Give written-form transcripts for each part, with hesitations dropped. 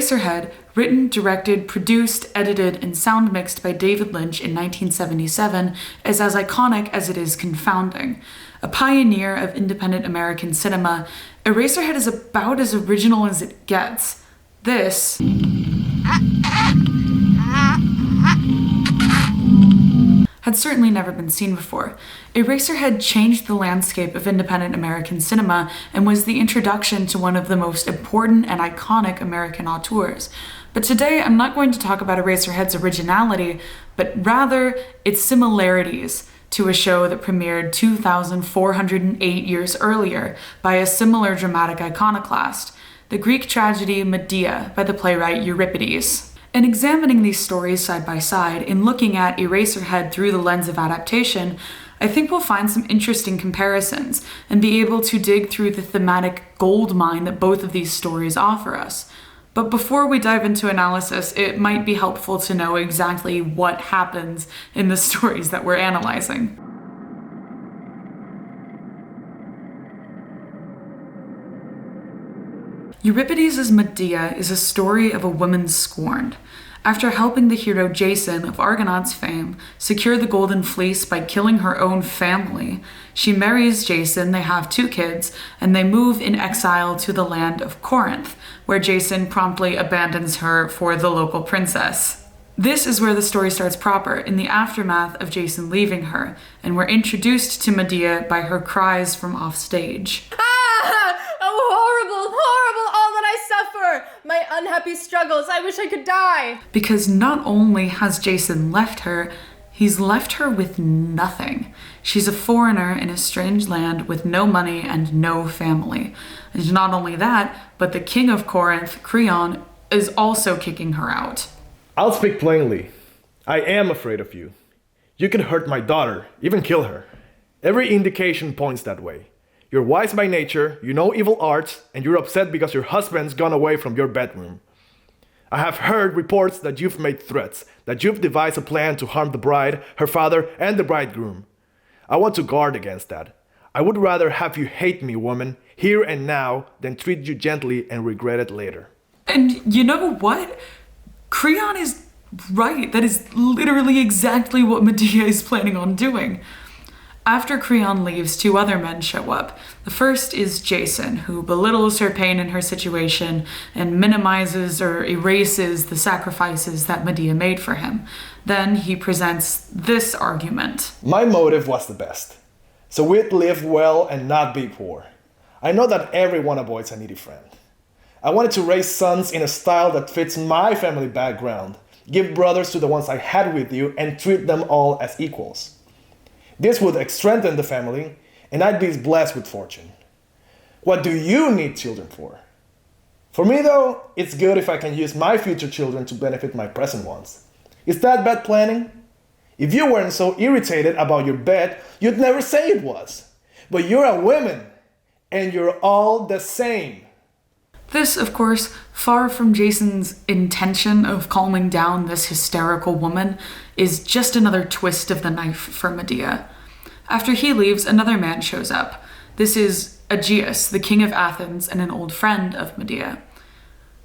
Eraserhead, written, directed, produced, edited, and sound mixed by David Lynch in 1977, is as iconic as it is confounding. A pioneer of independent American cinema, Eraserhead is about as original as it gets. This had certainly never been seen before. Eraserhead changed the landscape of independent American cinema and was the introduction to one of the most important and iconic American auteurs. But today I'm not going to talk about Eraserhead's originality, but rather its similarities to a show that premiered 2,408 years earlier by a similar dramatic iconoclast, the Greek tragedy Medea by the playwright Euripides. In examining these stories side by side, in looking at Eraserhead through the lens of adaptation, I think we'll find some interesting comparisons and be able to dig through the thematic goldmine that both of these stories offer us. But before we dive into analysis, it might be helpful to know exactly what happens in the stories that we're analyzing. Euripides' Medea is a story of a woman scorned. After helping the hero Jason of Argonaut's fame secure the Golden Fleece by killing her own family, she marries Jason, they have 2 kids, and they move in exile to the land of Corinth, where Jason promptly abandons her for the local princess. This is where the story starts proper, in the aftermath of Jason leaving her, and we're introduced to Medea by her cries from offstage. My unhappy struggles, I wish I could die! Because not only has Jason left her, he's left her with nothing. She's a foreigner in a strange land with no money and no family. And not only that, but the king of Corinth, Criterion, is also kicking her out. I'll speak plainly. I am afraid of you. You can hurt my daughter, even kill her. Every indication points that way. You're wise by nature, you know evil arts, and you're upset because your husband's gone away from your bedroom. I have heard reports that you've made threats, that you've devised a plan to harm the bride, her father, and the bridegroom. I want to guard against that. I would rather have you hate me, woman, here and now, than treat you gently and regret it later. And you know what? Criterion is right. That is literally exactly what Medea is planning on doing. After Criterion leaves, 2 other men show up. The first is Jason, who belittles her pain in her situation and minimizes or erases the sacrifices that Medea made for him. Then he presents this argument. My motive was the best, so we'd live well and not be poor. I know that everyone avoids a needy friend. I wanted to raise sons in a style that fits my family background, give brothers to the ones I had with you, and treat them all as equals. This would strengthen the family, and I'd be blessed with fortune. What do you need children for? For me though, it's good if I can use my future children to benefit my present ones. Is that bad planning? If you weren't so irritated about your bed, you'd never say it was. But you're a woman, and you're all the same. This, of course, far from Jason's intention of calming down this hysterical woman, is just another twist of the knife for Medea. After he leaves, another man shows up. This is Aegeus, the king of Athens and an old friend of Medea.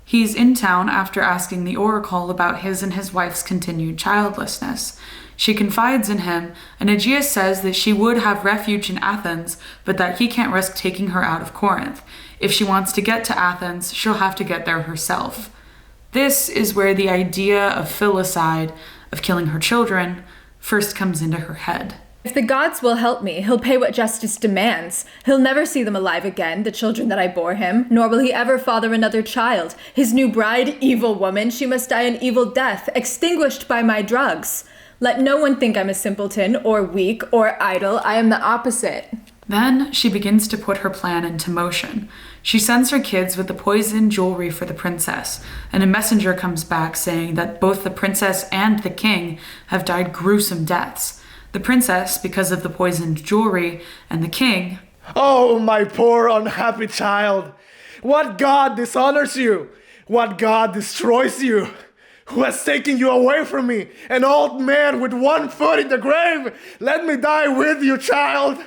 He's in town after asking the oracle about his and his wife's continued childlessness. She confides in him, and Aegeus says that she would have refuge in Athens, but that he can't risk taking her out of Corinth. If she wants to get to Athens, she'll have to get there herself. This is where the idea of filicide, of killing her children, first comes into her head. If the gods will help me, he'll pay what justice demands. He'll never see them alive again, the children that I bore him, nor will he ever father another child. His new bride, evil woman, she must die an evil death, extinguished by my drugs. Let no one think I'm a simpleton, or weak, or idle. I am the opposite. Then she begins to put her plan into motion. She sends her kids with the poisoned jewelry for the princess, and a messenger comes back saying that both the princess and the king have died gruesome deaths. The princess, because of the poisoned jewelry, and the king... Oh, my poor unhappy child! What god dishonors you? What god destroys you? Who has taken you away from me? An old man with 1 foot in the grave! Let me die with you, child!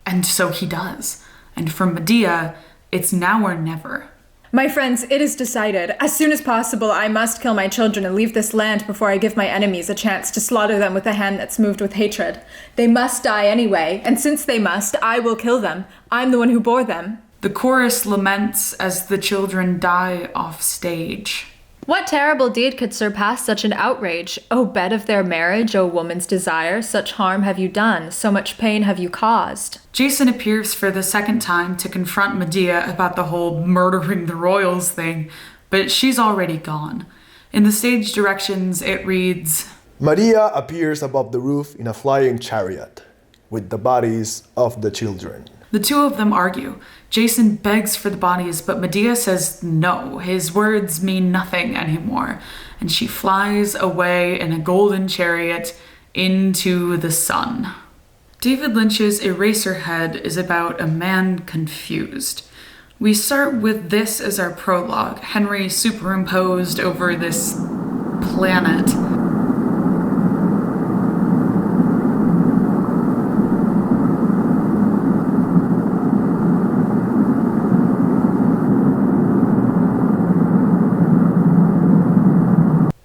And so he does. And for Medea, it's now or never. My friends, it is decided. As soon as possible, I must kill my children and leave this land before I give my enemies a chance to slaughter them with a hand that's moved with hatred. They must die anyway, and since they must, I will kill them. I'm the one who bore them. The chorus laments as the children die off stage. What terrible deed could surpass such an outrage? O bed of their marriage, O woman's desire, such harm have you done, so much pain have you caused. Jason appears for the second time to confront Medea about the whole murdering the royals thing, but she's already gone. In the stage directions, it reads, Medea appears above the roof in a flying chariot, with the bodies of the children. The two of them argue. Jason begs for the bodies, but Medea says no. His words mean nothing anymore. And she flies away in a golden chariot into the sun. David Lynch's Eraserhead is about a man confused. We start with this as our prologue, Henry superimposed over this planet.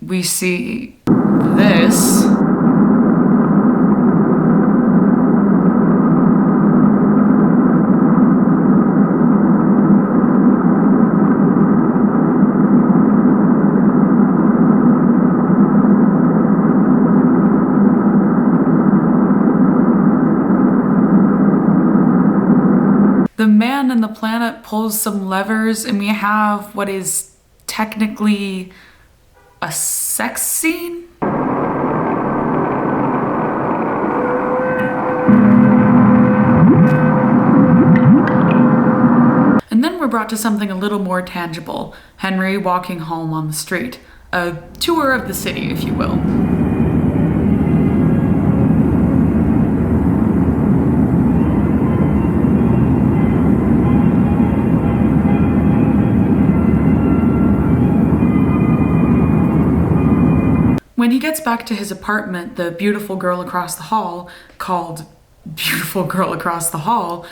We see this. The man in the planet pulls some levers and we have what is technically a sex scene? And then we're brought to something a little more tangible. Henry walking home on the street. A tour of the city, if you will. When he gets back to his apartment, the beautiful girl across the hall, called Beautiful Girl Across the Hall,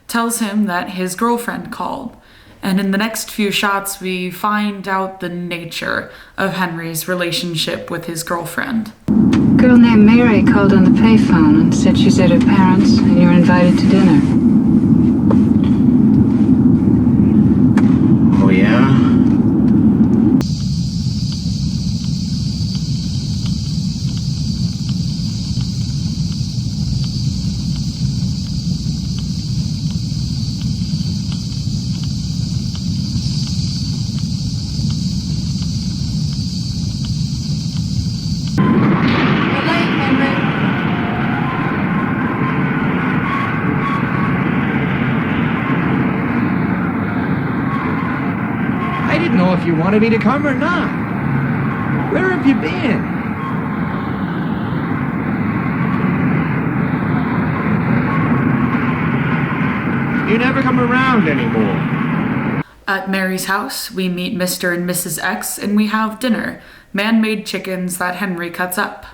tells him that his girlfriend called. And in the next few shots, we find out the nature of Henry's relationship with his girlfriend. A girl named Mary called on the payphone and said she's at her parents' and you're invited to dinner. Oh, yeah? If you wanted me to come or not. Where have you been? You never come around anymore. At Mary's house, we meet Mr. and Mrs. X and we have dinner. Man-made chickens that Henry cuts up.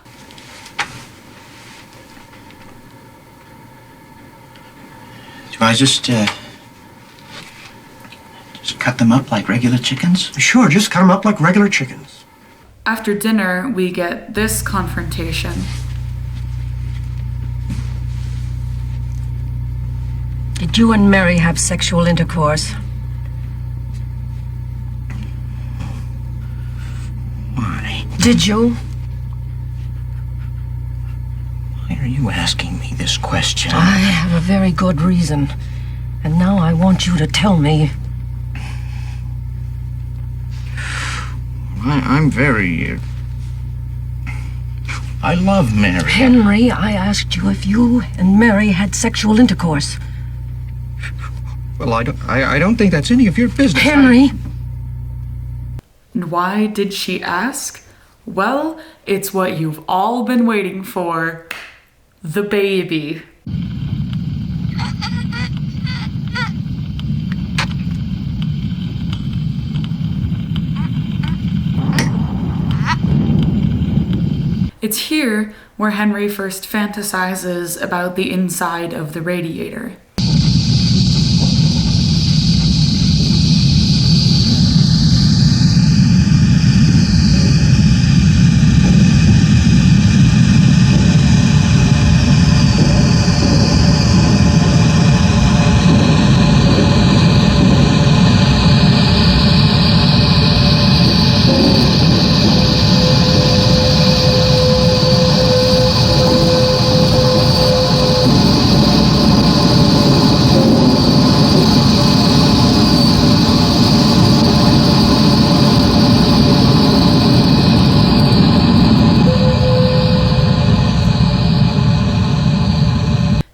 Do I just cut them up like regular chickens? Sure, just cut them up like regular chickens. After dinner, we get this confrontation. Did you and Mary have sexual intercourse? Why? Did you? Why are you asking me this question? I have a very good reason. And now I want you to tell me. I'm very... I love Mary. Henry, I asked you if you and Mary had sexual intercourse. Well, I don't think that's any of your business. Henry! And why did she ask? Well, it's what you've all been waiting for. The baby. It's here where Henry first fantasizes about the inside of the radiator.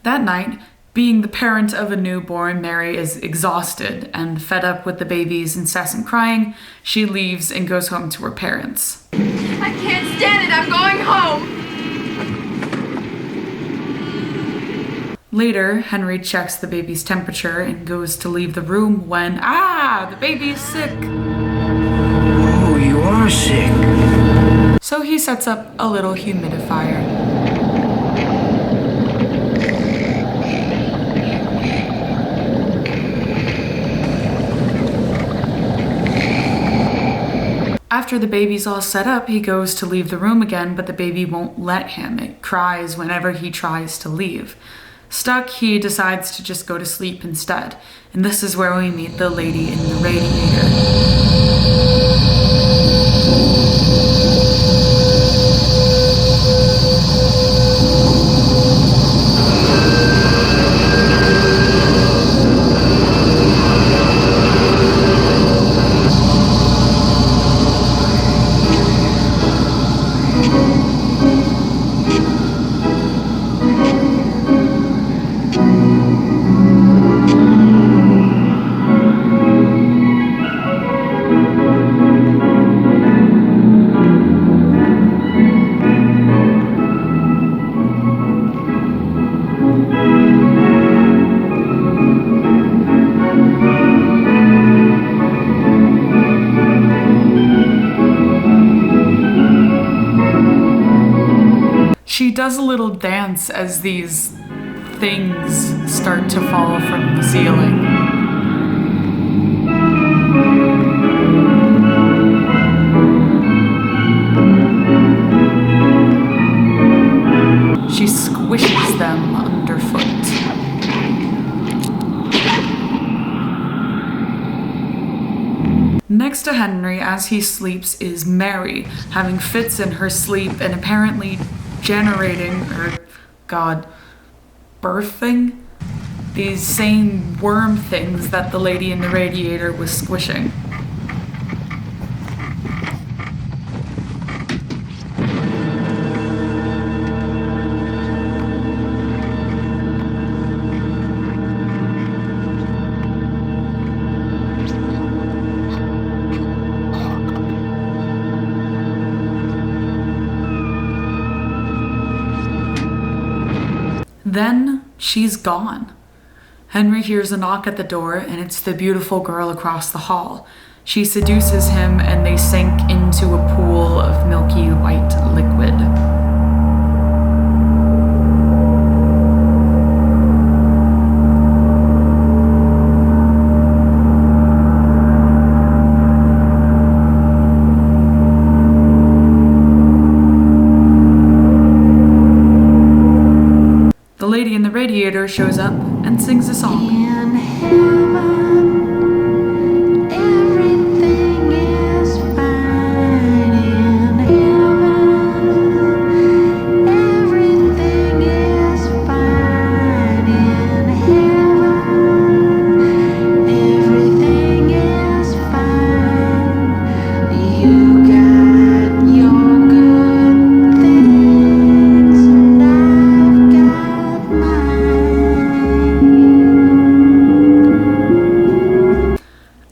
That night, being the parent of a newborn, Mary is exhausted and fed up with the baby's incessant crying. She leaves and goes home to her parents. I can't stand it. I'm going home. Later, Henry checks the baby's temperature and goes to leave the room when, the baby's sick. Oh, you are sick. So he sets up a little humidifier. After the baby's all set up, he goes to leave the room again, but the baby won't let him. It cries whenever he tries to leave. Stuck, he decides to just go to sleep instead. And this is where we meet the lady in the radiator. She does a little dance as these things start to fall from the ceiling. She squishes them underfoot. Next to Henry as he sleeps is Mary, having fits in her sleep and apparently birthing these same worm things that the lady in the radiator was squishing. Then she's gone. Henry hears a knock at the door, and it's the beautiful girl across the hall. She seduces him, and they sink into a pool of milky white liquid. The lady in the radiator shows up and sings a song. In heaven, everything is fine. In heaven, everything is fine. In heaven, everything is fine. You got your good things, and I've got mine.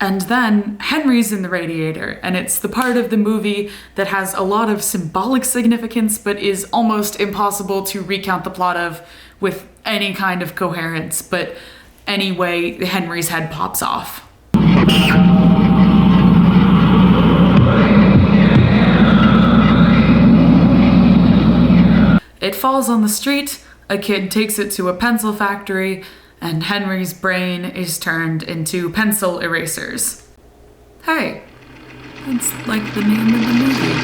And then Henry's in the radiator, and it's the part of the movie that has a lot of symbolic significance but is almost impossible to recount the plot of with any kind of coherence. But anyway, Henry's head pops off. It falls on the street, a kid takes it to a pencil factory, and Henry's brain is turned into pencil erasers. Hey, that's like the name of the movie.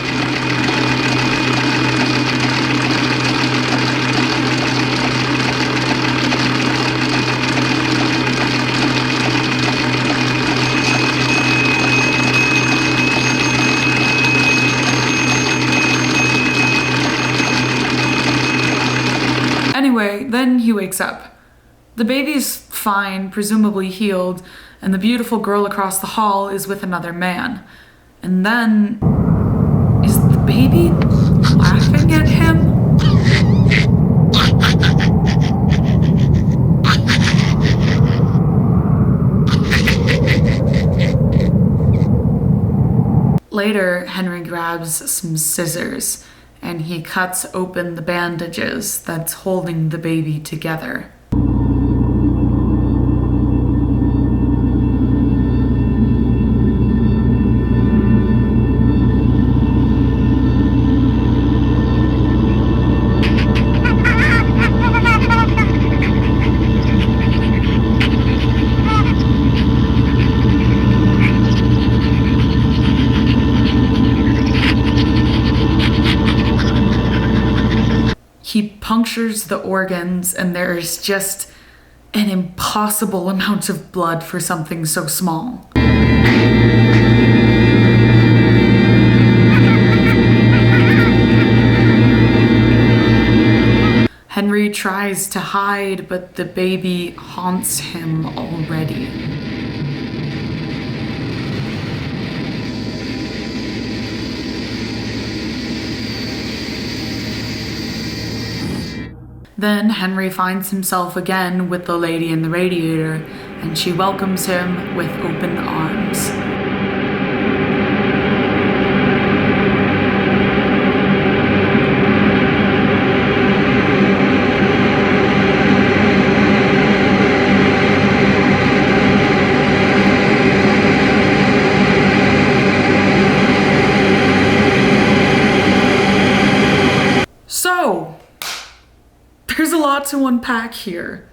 Anyway, then he wakes up. The baby's fine, presumably healed, and the beautiful girl across the hall is with another man. And then... is the baby laughing at him? Later, Henry grabs some scissors and he cuts open the bandages that's holding the baby together. He punctures the organs, and there is just an impossible amount of blood for something so small. Henry tries to hide, but the baby haunts him already. Then Henry finds himself again with the lady in the radiator, and she welcomes him with open arms. So, there's a lot to unpack here.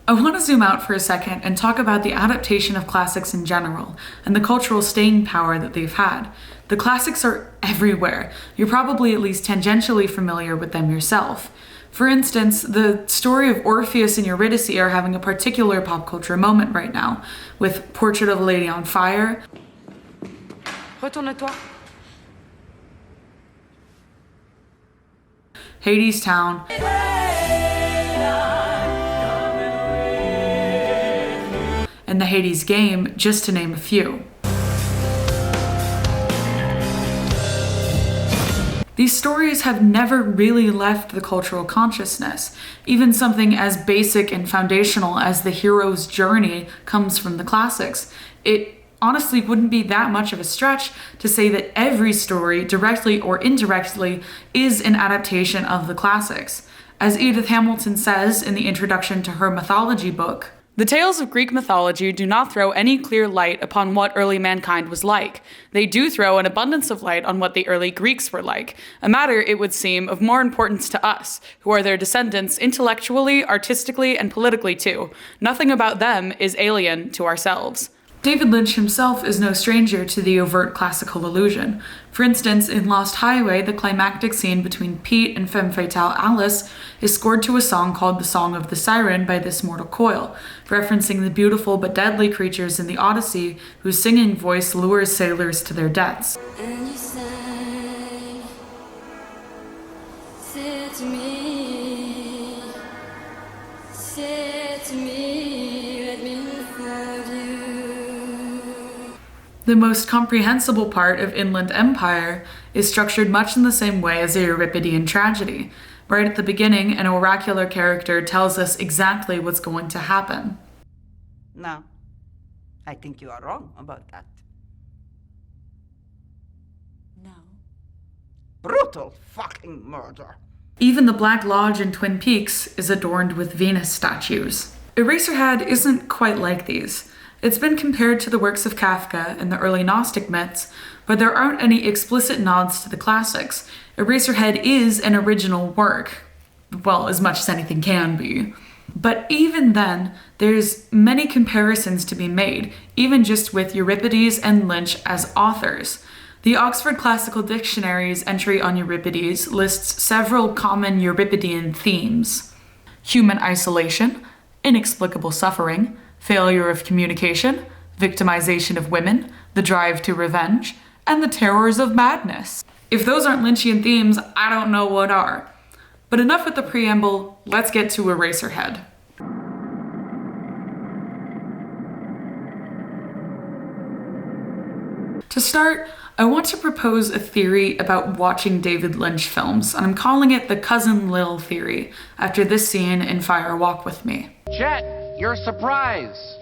I want to zoom out for a second and talk about the adaptation of classics in general and the cultural staying power that they've had. The classics are everywhere. You're probably at least tangentially familiar with them yourself. For instance, the story of Orpheus and Eurydice are having a particular pop culture moment right now, with Portrait of a Lady on Fire, Retourne-toi. Hades Town, and the Hades Game, just to name a few. These stories have never really left the cultural consciousness. Even something as basic and foundational as the hero's journey comes from the classics. It honestly wouldn't be that much of a stretch to say that every story, directly or indirectly, is an adaptation of the classics. As Edith Hamilton says in the introduction to her mythology book, "The tales of Greek mythology do not throw any clear light upon what early mankind was like. They do throw an abundance of light on what the early Greeks were like, a matter, it would seem, of more importance to us, who are their descendants intellectually, artistically, and politically too. Nothing about them is alien to ourselves." David Lynch himself is no stranger to the overt classical allusion. For instance, in Lost Highway, the climactic scene between Pete and femme fatale Alice is scored to a song called The Song of the Siren by This Mortal Coil, referencing the beautiful but deadly creatures in the Odyssey whose singing voice lures sailors to their deaths. And you sang, said to me, let me love you. The most comprehensible part of Inland Empire is structured much in the same way as a Euripidean tragedy. Right at the beginning, an oracular character tells us exactly what's going to happen. No, I think you are wrong about that. No. Brutal fucking murder. Even the Black Lodge in Twin Peaks is adorned with Venus statues. Eraserhead isn't quite like these. It's been compared to the works of Kafka and the early Gnostic myths, but there aren't any explicit nods to the classics. Eraserhead is an original work. Well, as much as anything can be. But even then, there's many comparisons to be made, even just with Euripides and Lynch as authors. The Oxford Classical Dictionary's entry on Euripides lists several common Euripidean themes: human isolation, inexplicable suffering, failure of communication, victimization of women, the drive to revenge, and the terrors of madness. If those aren't Lynchian themes, I don't know what are. But enough with the preamble, let's get to Eraserhead. To start, I want to propose a theory about watching David Lynch films, and I'm calling it the Cousin Lil theory, after this scene in Fire Walk With Me. Chet, your surprise.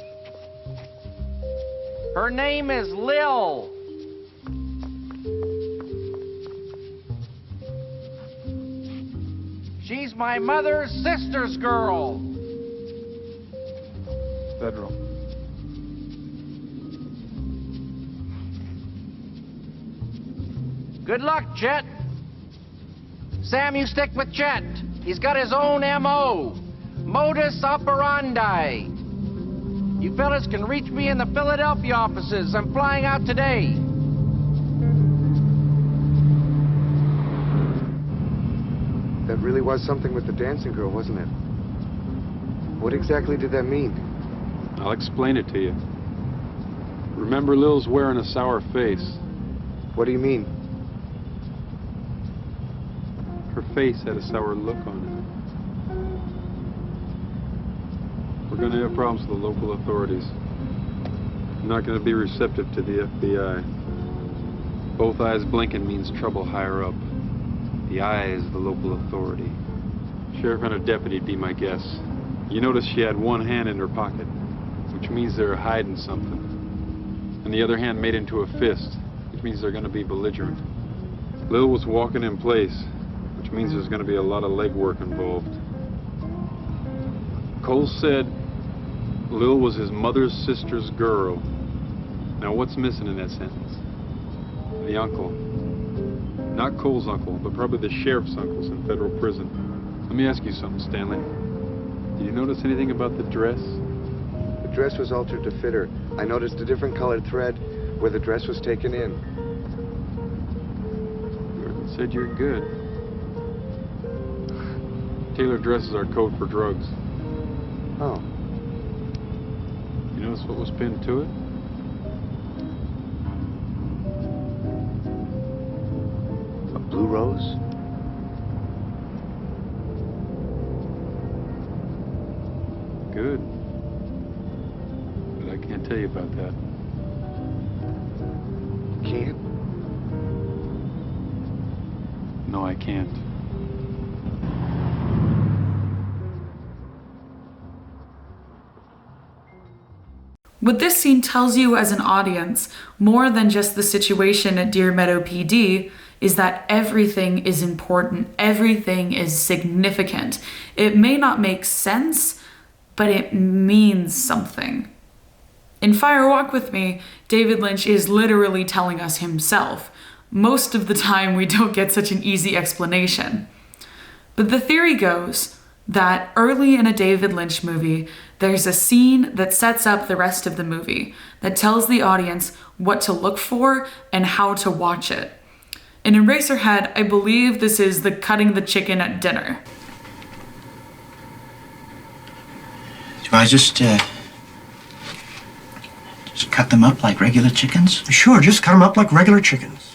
Her name is Lil. She's my mother's sister's girl. Federal. Good luck, Chet. Sam, you stick with Chet. He's got his own M.O. Modus operandi. You fellas can reach me in the Philadelphia offices. I'm flying out today. That really was something with the dancing girl, wasn't it? What exactly did that mean? I'll explain it to you. Remember, Lil's wearing a sour face. What do you mean? Her face had a sour look on it. We're going to have problems with the local authorities. I'm not going to be receptive to the FBI. Both eyes blinking means trouble higher up. The eye is the local authority. Sheriff and a deputy'd be my guess. You notice she had one hand in her pocket, which means they're hiding something. And the other hand made into a fist, which means they're going to be belligerent. Lil was walking in place, which means there's going to be a lot of legwork involved. Cole said Lil was his mother's sister's girl. Now what's missing in that sentence? The uncle. Not Cole's uncle, but probably the sheriff's uncles in federal prison. Let me ask you something, Stanley. Did you notice anything about the dress? The dress was altered to fit her. I noticed a different colored thread where the dress was taken in. Jordan said you're good. Tailored dresses are code for drugs. Oh. You notice what was pinned to it? A blue rose? Good. But I can't tell you about that. Can't? No, I can't. What this scene tells you as an audience, more than just the situation at Deer Meadow PD, is that everything is important, everything is significant. It may not make sense, but it means something. In Fire Walk With Me, David Lynch is literally telling us himself. Most of the time we don't get such an easy explanation. But the theory goes that early in a David Lynch movie, there's a scene that sets up the rest of the movie, that tells the audience what to look for and how to watch it. In Eraserhead, I believe this is the cutting the chicken at dinner. Do I just cut them up like regular chickens? Sure, just cut them up like regular chickens.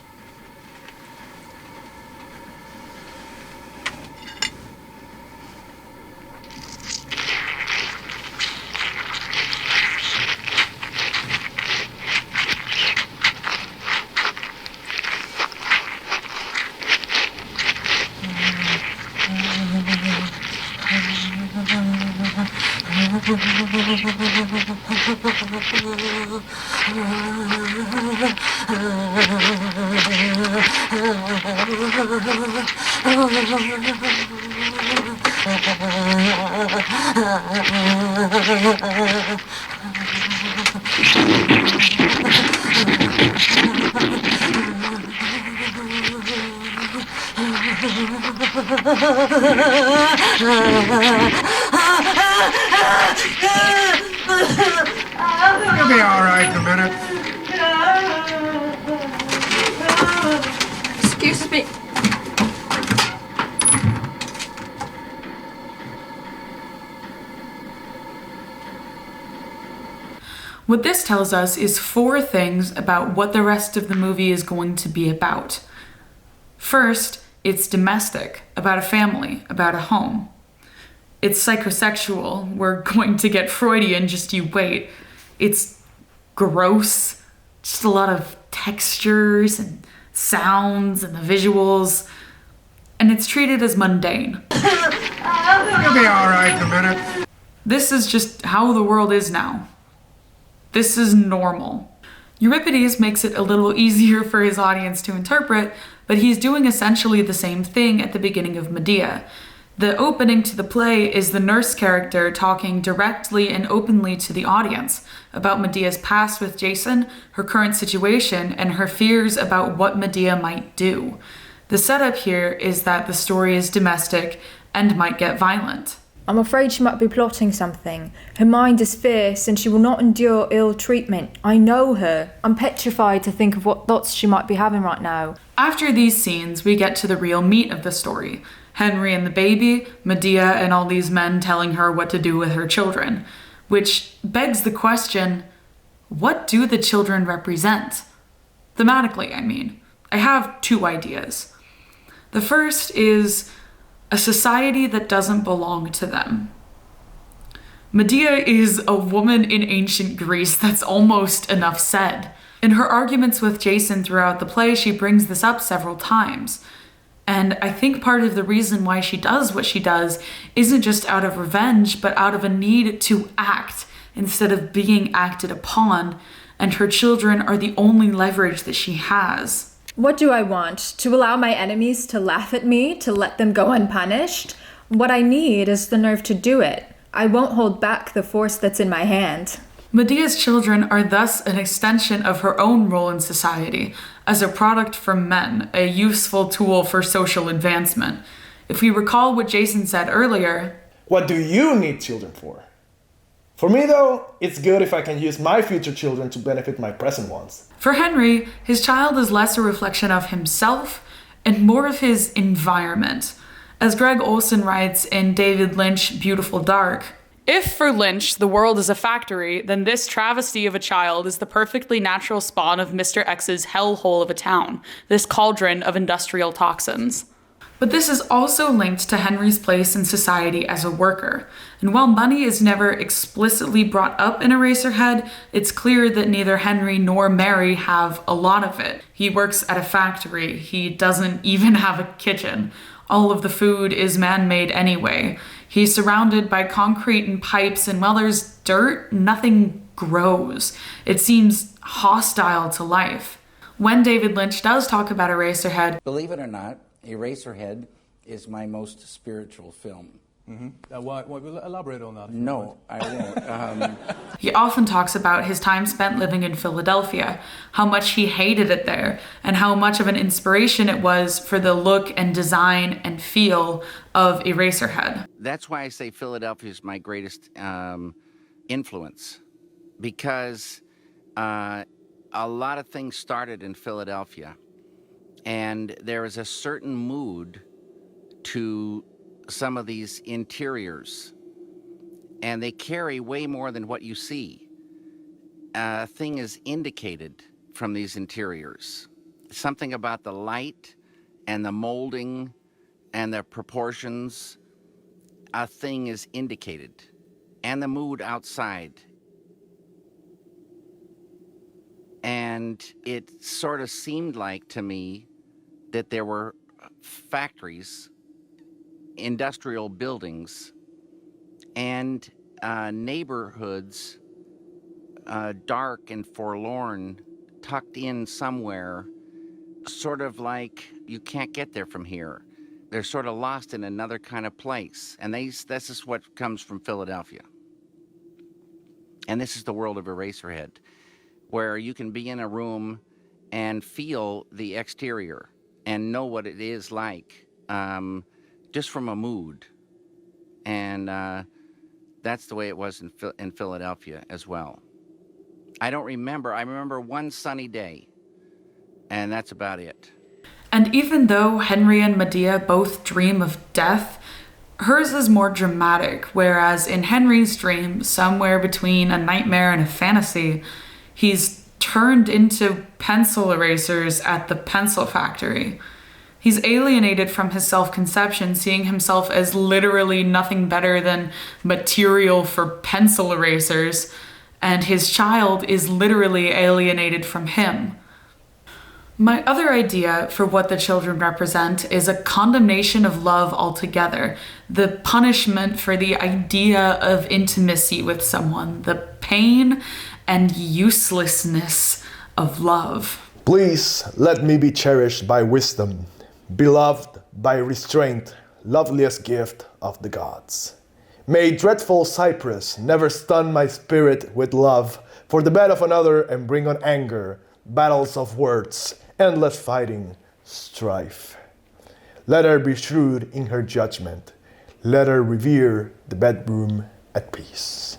You'll be all right in a minute. Excuse me. What this tells us is 4 things about what the rest of the movie is going to be about. First, it's domestic, about a family, about a home. It's psychosexual, we're going to get Freudian, just you wait. It's gross, just a lot of textures and sounds and the visuals, and it's treated as mundane. You'll be all right in a minute. This is just how the world is now. This is normal. Euripides makes it a little easier for his audience to interpret, but he's doing essentially the same thing at the beginning of Medea. The opening to the play is the nurse character talking directly and openly to the audience about Medea's past with Jason, her current situation, and her fears about what Medea might do. The setup here is that the story is domestic and might get violent. I'm afraid she might be plotting something. Her mind is fierce and she will not endure ill treatment. I know her. I'm petrified to think of what thoughts she might be having right now. After these scenes, we get to the real meat of the story. Henry and the baby, Medea and all these men telling her what to do with her children. Which begs the question, what do the children represent? Thematically, I mean. I have two ideas. The first is a society that doesn't belong to them. Medea is a woman in ancient Greece, that's almost enough said. In her arguments with Jason throughout the play, she brings this up several times. And I think part of the reason why she does what she does isn't just out of revenge, but out of a need to act instead of being acted upon, and her children are the only leverage that she has. What do I want? To allow my enemies to laugh at me, to let them go unpunished? What I need is the nerve to do it. I won't hold back the force that's in my hand. Medea's children are thus an extension of her own role in society, as a product from men, a useful tool for social advancement. If we recall what Jason said earlier, what do you need children for? For me, though, it's good if I can use my future children to benefit my present ones. For Henry, his child is less a reflection of himself and more of his environment. As Greg Oslon writes in David Lynch, Beautiful Dark, if for Lynch the world is a factory, then this travesty of a child is the perfectly natural spawn of Mr. X's hellhole of a town, this cauldron of industrial toxins. But this is also linked to Henry's place in society as a worker. And while money is never explicitly brought up in Eraserhead, it's clear that neither Henry nor Mary have a lot of it. He works at a factory. He doesn't even have a kitchen. All of the food is man-made anyway. He's surrounded by concrete and pipes, and while there's dirt, nothing grows. It seems hostile to life. When David Lynch does talk about Eraserhead, believe it or not, Eraserhead is my most spiritual film. Elaborate on that. No, I won't. He often talks about his time spent living in Philadelphia, how much he hated it there, and how much of an inspiration it was for the look and design and feel of Eraserhead. That's why I say Philadelphia is my greatest influence, because a lot of things started in Philadelphia, and there is a certain mood to some of these interiors, and they carry way more than what you see. A thing is indicated from these interiors. Something about the light and the molding and the proportions, a thing is indicated, and the mood outside. And it sort of seemed like to me that there were factories, industrial buildings, and neighborhoods, dark and forlorn, tucked in somewhere, sort of like you can't get there from here. They're sort of lost in another kind of place. And this is what comes from Philadelphia. And this is the world of Eraserhead, where you can be in a room and feel the exterior and know what it is like, just from a mood. And that's the way it was in Philadelphia as well. I remember one sunny day, and that's about it. And even though Henry and Medea both dream of death, hers is more dramatic, whereas in Henry's dream, somewhere between a nightmare and a fantasy, he's turned into pencil erasers at the pencil factory. He's alienated from his self-conception, seeing himself as literally nothing better than material for pencil erasers, and his child is literally alienated from him. My other idea for what the children represent is a condemnation of love altogether, the punishment for the idea of intimacy with someone, the pain and uselessness of love. Please let me be cherished by wisdom, beloved by restraint, loveliest gift of the gods. May dreadful Cyprus never stun my spirit with love for the bed of another and bring on anger, battles of words, endless fighting, strife. Let her be shrewd in her judgment. Let her revere the bedroom at peace.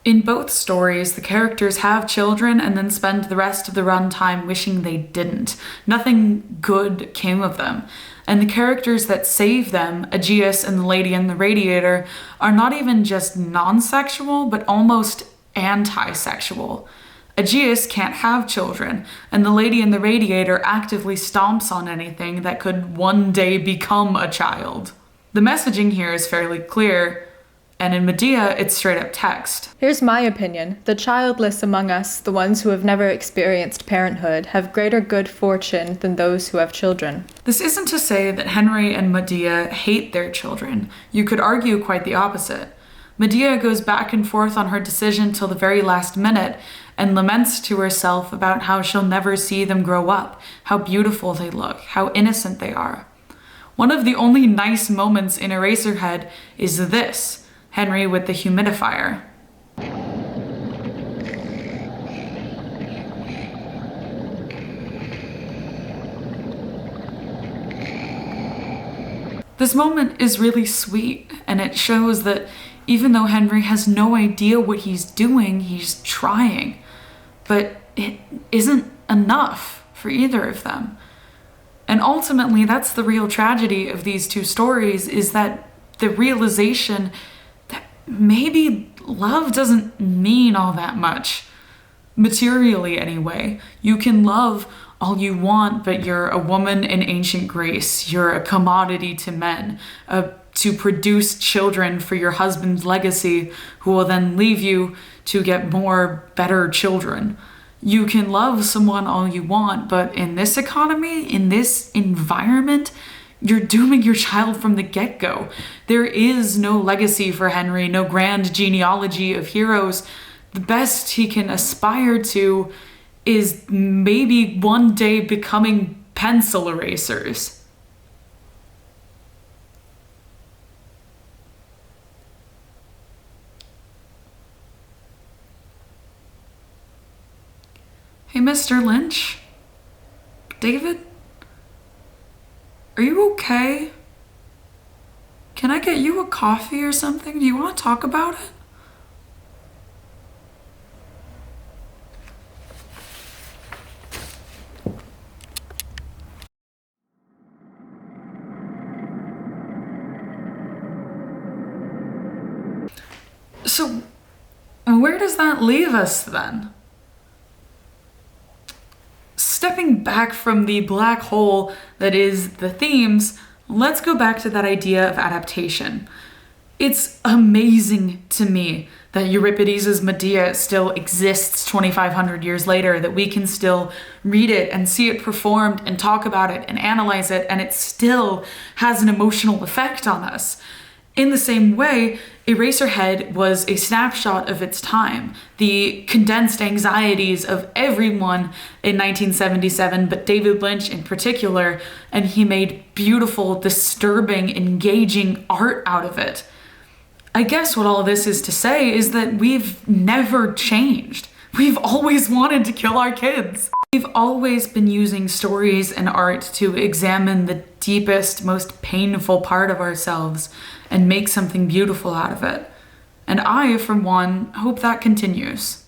In both stories, the characters have children and then spend the rest of the runtime wishing they didn't. Nothing good came of them. And the characters that save them, Aegeus and the Lady in the Radiator, are not even just non-sexual, but almost anti-sexual. Aegeus can't have children, and the Lady in the Radiator actively stomps on anything that could one day become a child. The messaging here is fairly clear, and in Medea, it's straight up text. Here's my opinion. The childless among us, the ones who have never experienced parenthood, have greater good fortune than those who have children. This isn't to say that Henry and Medea hate their children. You could argue quite the opposite. Medea goes back and forth on her decision till the very last minute and laments to herself about how she'll never see them grow up, how beautiful they look, how innocent they are. One of the only nice moments in Eraserhead is this, Henry with the humidifier. This moment is really sweet, and it shows that even though Henry has no idea what he's doing, he's trying. But it isn't enough for either of them. And ultimately, that's the real tragedy of these two stories, is that the realization that maybe love doesn't mean all that much. Materially, anyway. You can love all you want, but you're a woman in ancient Greece. You're a commodity to men, to produce children for your husband's legacy, who will then leave you to get more, better children. You can love someone all you want, but in this economy, in this environment, you're dooming your child from the get-go. There is no legacy for Henry, no grand genealogy of heroes. The best he can aspire to is maybe one day becoming pencil erasers. Hey, Mr. Lynch? David? Are you okay? Can I get you a coffee or something? Do you want to talk about it? So, where does that leave us then? Stepping back from the black hole that is the themes, let's go back to that idea of adaptation. It's amazing to me that Euripides' Medea still exists 2,500 years later, that we can still read it and see it performed and talk about it and analyze it, and it still has an emotional effect on us. In the same way, Eraserhead was a snapshot of its time, the condensed anxieties of everyone in 1977, but David Lynch in particular, and he made beautiful, disturbing, engaging art out of it. I guess what all this is to say is that we've never changed. We've always wanted to kill our kids. We've always been using stories and art to examine the deepest, most painful part of ourselves and make something beautiful out of it. And I, for one, hope that continues.